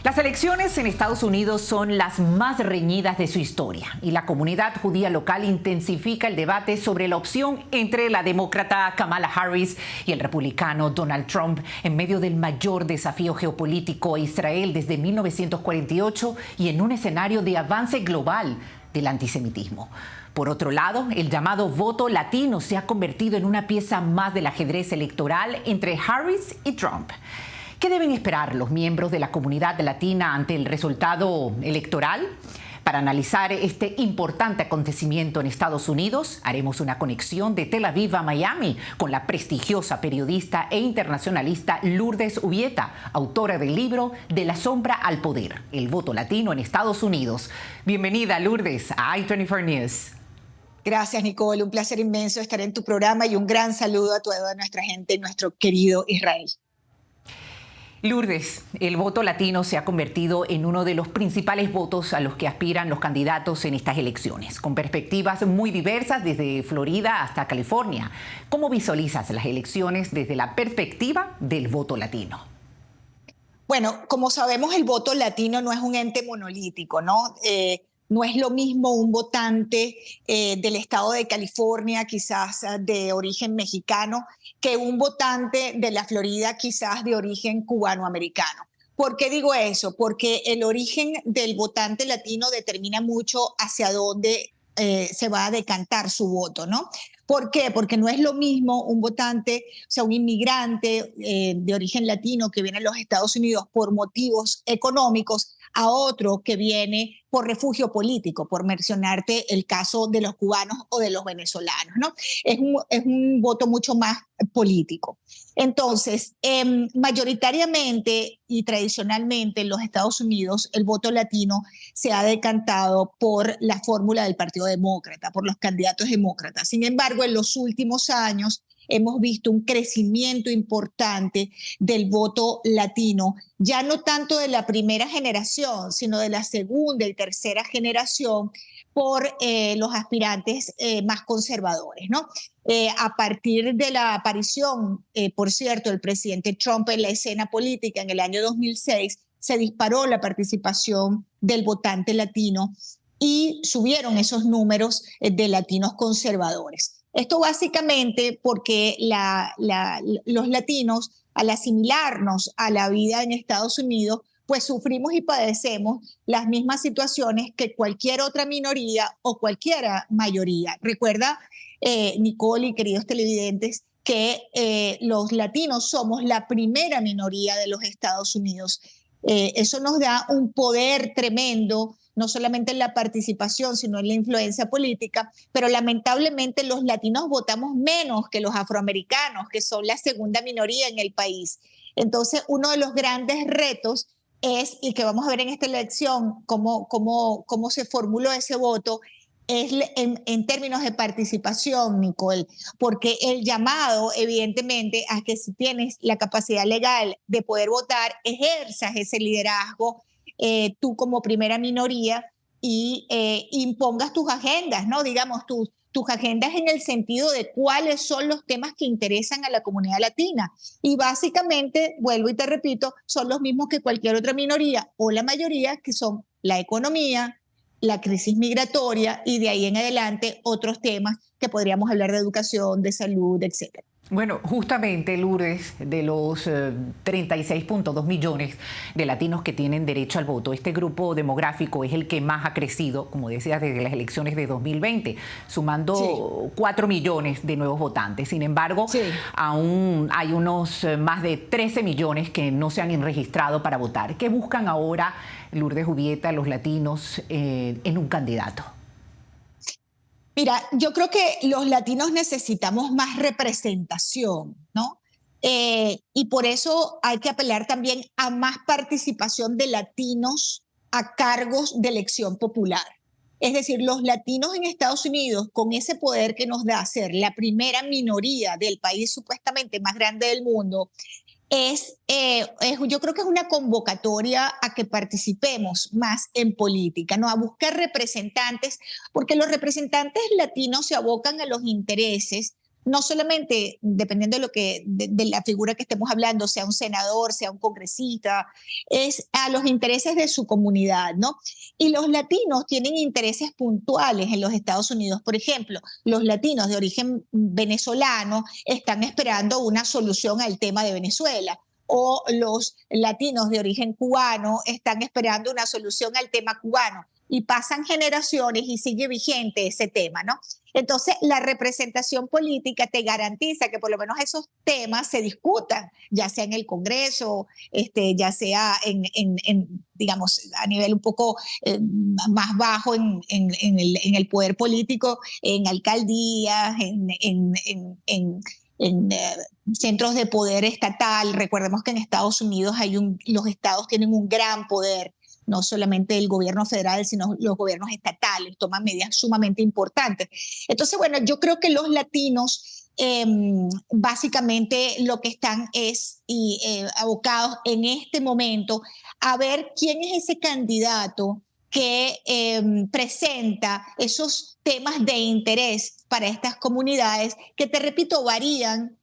Las elecciones en Estados Unidos son las más reñidas de su historia y la comunidad judía local intensifica el debate sobre la opción entre la demócrata Kamala Harris y el republicano Donald Trump en medio del mayor desafío geopolítico a Israel desde 1948 y en un escenario de avance global del antisemitismo. Por otro lado, el llamado voto latino se ha convertido en una pieza más del ajedrez electoral entre Harris y Trump. ¿Qué deben esperar los miembros de la comunidad latina ante el resultado electoral? Para analizar este importante acontecimiento en Estados Unidos, haremos una conexión de Tel Aviv a Miami con la prestigiosa periodista e internacionalista Lourdes Ubieta, autora del libro De la sombra al poder, el voto latino en Estados Unidos. Bienvenida, Lourdes, a i24 News. Gracias, Nicole. Un placer inmenso estar en tu programa y un gran saludo a toda nuestra gente en nuestro querido Israel. Lourdes, el voto latino se ha convertido en uno de los principales votos a los que aspiran los candidatos en estas elecciones, con perspectivas muy diversas desde Florida hasta California. ¿Cómo visualizas las elecciones desde la perspectiva del voto latino? Bueno, como sabemos, el voto latino no es un ente monolítico, ¿no? No es lo mismo un votante del estado de California, quizás de origen mexicano, que un votante de la Florida, quizás de origen cubano-americano. ¿Por qué digo eso? Porque el origen del votante latino determina mucho hacia dónde se va a decantar su voto, ¿no? ¿Por qué? Porque no es lo mismo un votante, o sea, un inmigrante de origen latino que viene a los Estados Unidos por motivos económicos a otro que viene por refugio político, por mencionarte el caso de los cubanos o de los venezolanos, ¿no? Es un voto mucho más político. Entonces, mayoritariamente y tradicionalmente en los Estados Unidos, el voto latino se ha decantado por la fórmula del Partido Demócrata, por los candidatos demócratas. Sin embargo, en los últimos años hemos visto un crecimiento importante del voto latino, ya no tanto de la primera generación, sino de la segunda y tercera generación por los aspirantes más conservadores, ¿no? A partir de la aparición, por cierto, del presidente Trump en la escena política en el año 2006, se disparó la participación del votante latino y subieron esos números de latinos conservadores. Esto básicamente porque los latinos, al asimilarnos a la vida en Estados Unidos, pues sufrimos y padecemos las mismas situaciones que cualquier otra minoría o cualquier mayoría. Recuerda, Nicole y queridos televidentes, que los latinos somos la primera minoría de los Estados Unidos. Eso nos da un poder tremendo, no solamente en la participación, sino en la influencia política, pero lamentablemente los latinos votamos menos que los afroamericanos, que son la segunda minoría en el país. Entonces, uno de los grandes retos es, y que vamos a ver en esta elección, cómo se formuló ese voto, es en términos de participación, Nicole, porque el llamado, evidentemente, a que si tienes la capacidad legal de poder votar, ejerzas ese liderazgo tú como primera minoría y impongas tus agendas, ¿no? Digamos, tus agendas en el sentido de cuáles son los temas que interesan a la comunidad latina. Y básicamente, vuelvo y te repito, son los mismos que cualquier otra minoría o la mayoría, que son la economía, la crisis migratoria y de ahí en adelante otros temas que podríamos hablar de educación, de salud, etcétera. Bueno, justamente, Lourdes, de los 36.2 millones de latinos que tienen derecho al voto, este grupo demográfico es el que más ha crecido, como decías, desde las elecciones de 2020, sumando 4 millones de nuevos votantes. Sin embargo, aún hay unos más de 13 millones que no se han registrado para votar. ¿Qué buscan ahora, Lourdes Ubieta, los latinos en un candidato? Mira, yo creo que los latinos necesitamos más representación, ¿no? Y por eso hay que apelar también a más participación de latinos a cargos de elección popular. Es decir, los latinos en Estados Unidos, con ese poder que nos da ser la primera minoría del país supuestamente más grande del mundo, yo creo que es una convocatoria a que participemos más en política, ¿no? A buscar representantes, porque los representantes latinos se abocan a los intereses no solamente dependiendo de la figura que estemos hablando, sea un senador, sea un congresista, es a los intereses de su comunidad, ¿no? Y los latinos tienen intereses puntuales en los Estados Unidos. Por ejemplo, los latinos de origen venezolano están esperando una solución al tema de Venezuela, o los latinos de origen cubano están esperando una solución al tema cubano. Y pasan generaciones y sigue vigente ese tema, ¿no? Entonces, la representación política te garantiza que por lo menos esos temas se discutan, ya sea en el Congreso, ya sea digamos, a nivel un poco más bajo en el poder político, en alcaldías, en centros de poder estatal. Recordemos que en Estados Unidos los estados tienen un gran poder, no solamente el gobierno federal, sino los gobiernos estatales toman medidas sumamente importantes. Entonces, bueno, yo creo que los latinos básicamente lo que están es abocados en este momento a ver quién es ese candidato que presenta esos temas de interés para estas comunidades que, te repito, varían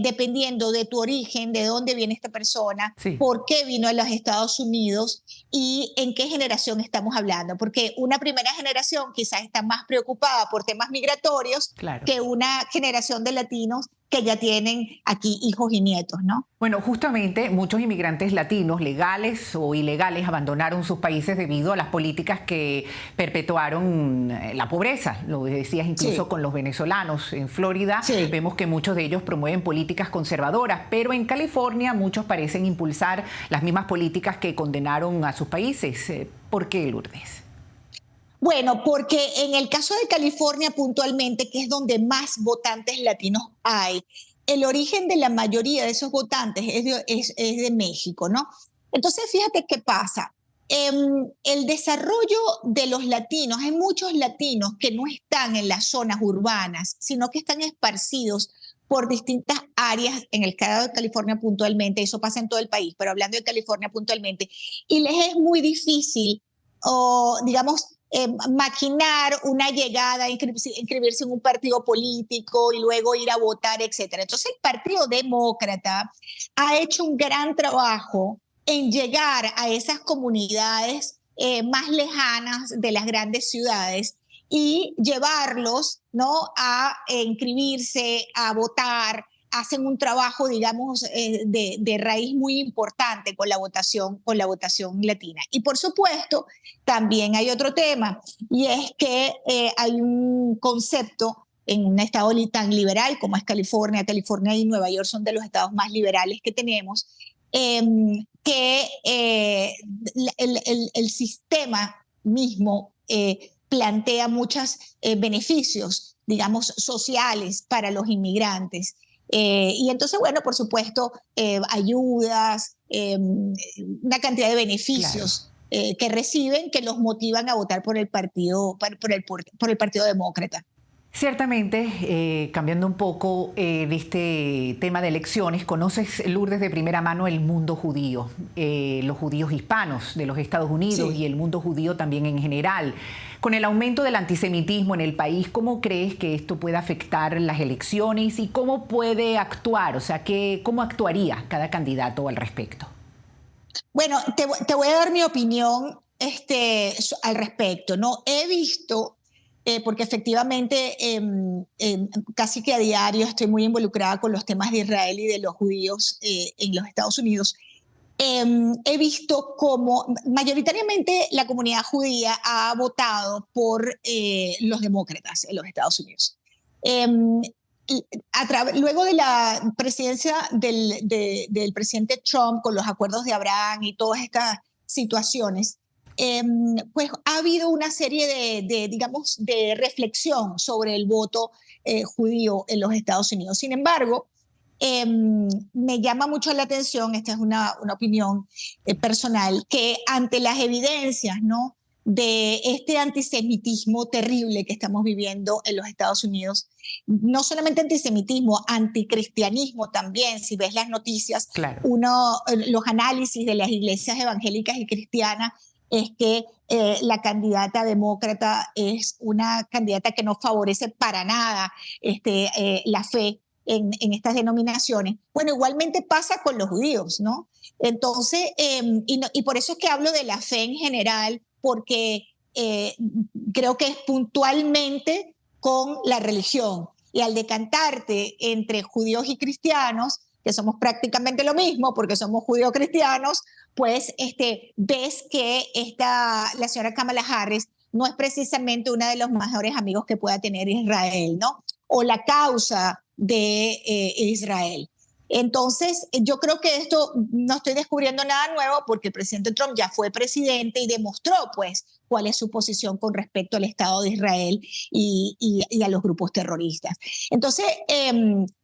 dependiendo de tu origen, de dónde viene esta persona, Sí. por qué vino a los Estados Unidos y en qué generación estamos hablando. Porque una primera generación quizás está más preocupada por temas migratorios, Claro. que una generación de latinos que ya tienen aquí hijos y nietos, ¿no? Bueno, justamente muchos inmigrantes latinos, legales o ilegales, abandonaron sus países debido a las políticas que perpetuaron la pobreza. Lo decías incluso con los venezolanos. En Florida vemos que muchos de ellos promueven políticas conservadoras, pero en California muchos parecen impulsar las mismas políticas que condenaron a sus países. ¿Por qué, Lourdes? Bueno, porque en el caso de California puntualmente, que es donde más votantes latinos hay, el origen de la mayoría de esos votantes es de México, ¿no? Entonces, fíjate qué pasa. El desarrollo de los latinos, hay muchos latinos que no están en las zonas urbanas, sino que están esparcidos por distintas áreas, en el caso de California puntualmente, eso pasa en todo el país, pero hablando de California puntualmente, y les es muy difícil, o digamos, maquinar una llegada, inscribirse en un partido político y luego ir a votar, etcétera. Entonces el Partido Demócrata ha hecho un gran trabajo en llegar a esas comunidades más lejanas de las grandes ciudades y llevarlos, ¿no?, a inscribirse, a votar. Hacen un trabajo, digamos, de raíz muy importante con la votación latina. Y por supuesto, también hay otro tema, y es que hay un concepto en un estado tan liberal como es California. California y Nueva York son de los estados más liberales que tenemos, que el sistema mismo plantea muchos beneficios, digamos, sociales para los inmigrantes. Y entonces, bueno, por supuesto, ayudas, una cantidad de beneficios que reciben que los motivan a votar por el Partido Demócrata. Ciertamente, cambiando un poco de este tema de elecciones, conoces, Lourdes, de primera mano el mundo judío, los judíos hispanos de los Estados Unidos y el mundo judío también en general. Con el aumento del antisemitismo en el país, ¿cómo crees que esto puede afectar las elecciones y cómo puede actuar? O sea, ¿cómo actuaría cada candidato al respecto? Bueno, te voy a dar mi opinión al respecto, ¿no? He visto, porque efectivamente casi que a diario estoy muy involucrada con los temas de Israel y de los judíos en los Estados Unidos. He visto cómo mayoritariamente la comunidad judía ha votado por los demócratas en los Estados Unidos. Luego de la presidencia del presidente Trump, con los acuerdos de Abraham y todas estas situaciones, pues ha habido una serie digamos, de reflexión sobre el voto judío en los Estados Unidos. Sin embargo, me llama mucho la atención, esta es una opinión personal, que ante las evidencias, ¿no?, de este antisemitismo terrible que estamos viviendo en los Estados Unidos, no solamente antisemitismo, anticristianismo también. Si ves las noticias, los análisis de las iglesias evangélicas y cristianas es que la candidata demócrata es una candidata que no favorece para nada la fe en estas denominaciones. Bueno, igualmente pasa con los judíos, ¿no? Entonces, y por eso es que hablo de la fe en general, porque creo que es puntualmente con la religión. Y al decantarte entre judíos y cristianos, que somos prácticamente lo mismo porque somos judíos cristianos, pues ves que la señora Kamala Harris no es precisamente una de los mejores amigos que pueda tener Israel, ¿no? O la causa de Israel. Entonces, yo creo que esto no estoy descubriendo nada nuevo porque el presidente Trump ya fue presidente y demostró, pues, cuál es su posición con respecto al Estado de Israel y a los grupos terroristas. Entonces,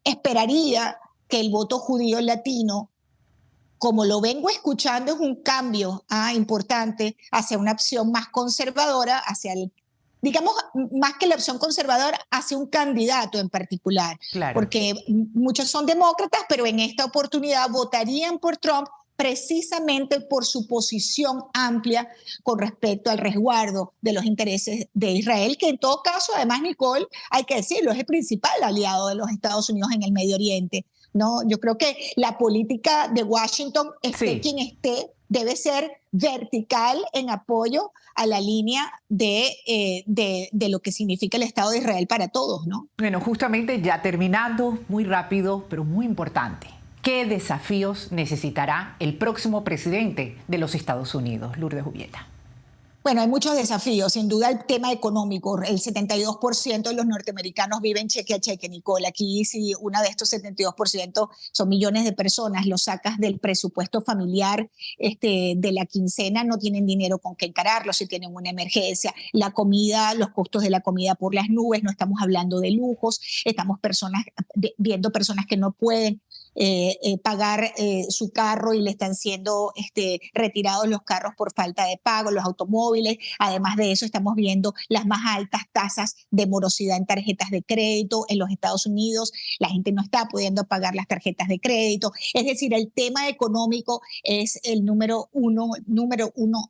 esperaría que el voto judío latino, como lo vengo escuchando, es un cambio importante hacia una opción más conservadora, hacia digamos, más que la opción conservadora, hacia un candidato en particular. Claro. Porque muchos son demócratas, pero en esta oportunidad votarían por Trump precisamente por su posición amplia con respecto al resguardo de los intereses de Israel, que en todo caso, además, Nicole, hay que decirlo, es el principal aliado de los Estados Unidos en el Medio Oriente. ¿No? Yo creo que la política de Washington, quien esté, debe ser vertical en apoyo a la línea de lo que significa el Estado de Israel para todos, ¿no? Bueno, justamente ya terminando, muy rápido, pero muy importante. ¿Qué desafíos necesitará el próximo presidente de los Estados Unidos? Lourdes Jubieta. Bueno, hay muchos desafíos, sin duda el tema económico. El 72% de los norteamericanos viven cheque a cheque, Nicole. Aquí, si una de estos 72% son millones de personas, lo sacas del presupuesto familiar de la quincena, no tienen dinero con qué encararlo si tienen una emergencia. La comida, los costos de la comida por las nubes, no estamos hablando de lujos, estamos viendo personas que no pueden pagar su carro y le están siendo retirados los carros por falta de pago, los automóviles. Además de eso, estamos viendo las más altas tasas de morosidad en tarjetas de crédito en los Estados Unidos. La gente no está pudiendo pagar las tarjetas de crédito. Es decir, el tema económico es el número uno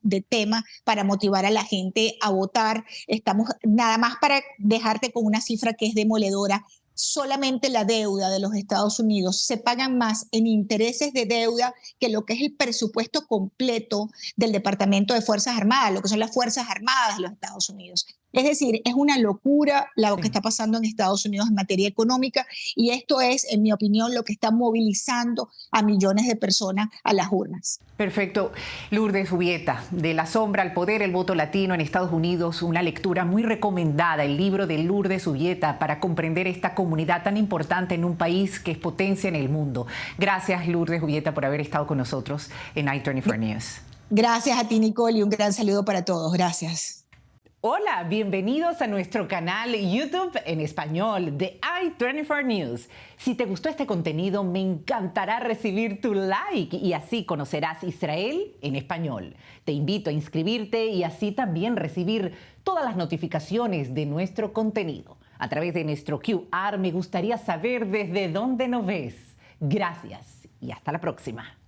de tema para motivar a la gente a votar. Estamos, nada más para dejarte con una cifra que es demoledora, solamente la deuda de los Estados Unidos se pagan más en intereses de deuda que lo que es el presupuesto completo del Departamento de Fuerzas Armadas, lo que son las Fuerzas Armadas de los Estados Unidos. Es decir, es una locura lo que está pasando en Estados Unidos en materia económica y esto es, en mi opinión, lo que está movilizando a millones de personas a las urnas. Perfecto. Lourdes Jubieta, De la sombra al poder, el voto latino en Estados Unidos, una lectura muy recomendada, el libro de Lourdes Jubieta para comprender esta comunidad tan importante en un país que es potencia en el mundo. Gracias, Lourdes Jubieta, por haber estado con nosotros en i24 News. Gracias a ti, Nicole, y un gran saludo para todos. Gracias. Hola, bienvenidos a nuestro canal YouTube en español de i24 News. Si te gustó este contenido, me encantará recibir tu like y así conocerás Israel en español. Te invito a inscribirte y así también recibir todas las notificaciones de nuestro contenido. A través de nuestro QR me gustaría saber desde dónde nos ves. Gracias y hasta la próxima.